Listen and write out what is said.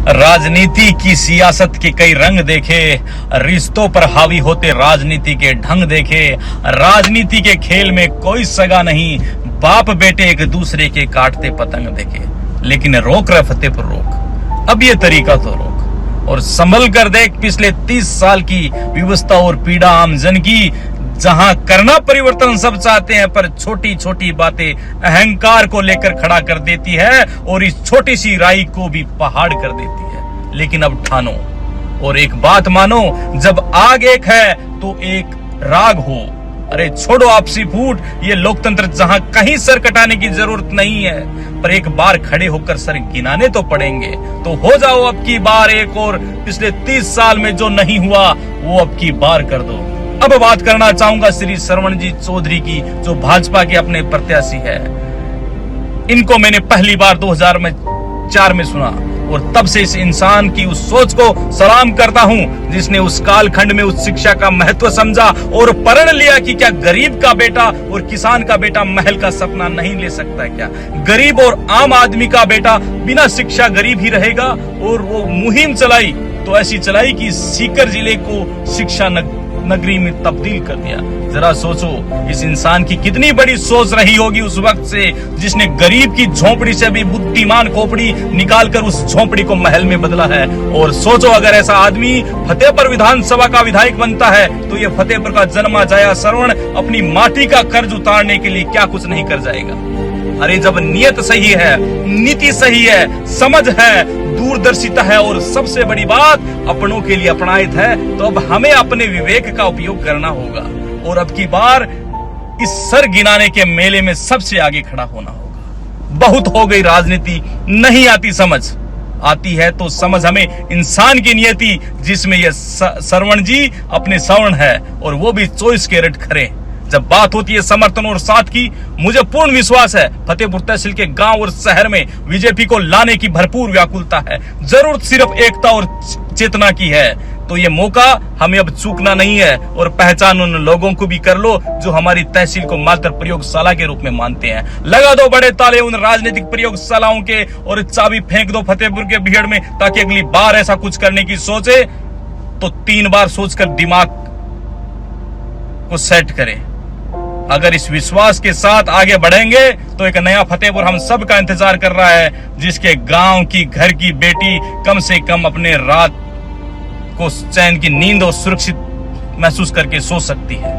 राजनीति की सियासत के कई रंग देखे, रिश्तों पर हावी होते राजनीति के ढंग देखे। राजनीति के खेल में कोई सगा नहीं, बाप बेटे एक दूसरे के काटते पतंग देखे। लेकिन रोक रहे फतेह पर रोक, अब ये तरीका तो रोक और संभल कर देख। पिछले 30 साल की विवशता और पीड़ा आमजन की, जहां करना परिवर्तन सब चाहते हैं, पर छोटी छोटी बातें अहंकार को लेकर खड़ा कर देती है और इस छोटी सी राई को भी पहाड़ कर देती है। लेकिन अब ठानो और एक बात मानो, जब आग एक है तो एक राग हो। अरे छोड़ो आपसी फूट, ये लोकतंत्र जहां कहीं सर कटाने की जरूरत नहीं है, पर एक बार खड़े होकर सर गिनाने तो पड़ेंगे। तो हो जाओ अब की बार एक और, पिछले 30 साल में जो नहीं हुआ वो अब की बार कर दो। अब बात करना चाहूंगा श्री श्रवणजीत चौधरी की, जो भाजपा के अपने प्रत्याशी है। इनको मैंने पहली बार 2004 में सुना और तब से इस इंसान की उस सोच को सलाम करता हूं, जिसने उस कालखंड में उस शिक्षा का महत्व समझा और प्रण लिया कि क्या गरीब का बेटा और किसान का बेटा महल का सपना नहीं ले सकता क्या? गरीब और आम आदमी का बेटा बिना शिक्षा गरीब ही रहेगा। और वो मुहिम चलाई तो ऐसी चलाई कि सीकर जिले को शिक्षा नगरी में तब्दील कर दिया। जरा सोचो इस इंसान की कितनी बड़ी सोच रही होगी उस वक्त से, जिसने गरीब की झोपड़ी से भी बुद्धिमान खोपड़ी निकालकर उस झोपड़ी को महल में बदला है। और सोचो अगर ऐसा आदमी फतेहपुर विधानसभा का विधायक बनता है तो ये फतेहपुर का जन्मा जाया श्रवण अपनी माटी का कर्ज उतारने के लिए क्या कुछ नहीं कर जाएगा। अरे जब नियत सही है, नीति सही है, समझ है, दूरदर्शिता है और सबसे बड़ी बात अपनों के लिए अपनायत है, तो अब हमें अपने विवेक का उपयोग करना होगा और अब की बार इस सर गिनाने के मेले में सबसे आगे खड़ा होना होगा। बहुत हो गई राजनीति, नहीं आती समझ, आती है तो समझ हमें इंसान की नियति, जिसमें यह श्रवण जी अपने श्रवण है और वो भी 24 कैरेट खरे। जब बात होती है समर्थन और साथ की, मुझे पूर्ण विश्वास है फतेहपुर तहसील के गांव और शहर में बीजेपी को लाने की भरपूर व्याकुलता है। जरूरत सिर्फ एकता और चेतना की है। तो ये मौका हमें अब चूकना नहीं है और पहचान उन लोगों को भी कर लो जो हमारी तहसील को मात्र प्रयोगशाला के रूप में मानते हैं। लगा दो बड़े ताले उन राजनीतिक प्रयोगशालाओं के और चाबी फेंक दो फतेहपुर के भीड़ में, ताकि अगली बार ऐसा कुछ करने की सोचे तो 3 बार सोचकर दिमाग को सेट करें। अगर इस विश्वास के साथ आगे बढ़ेंगे तो एक नया फतेहपुर हम सब का इंतजार कर रहा है, जिसके गांव की घर की बेटी कम से कम अपने रात को चैन की नींद और सुरक्षित महसूस करके सो सकती है।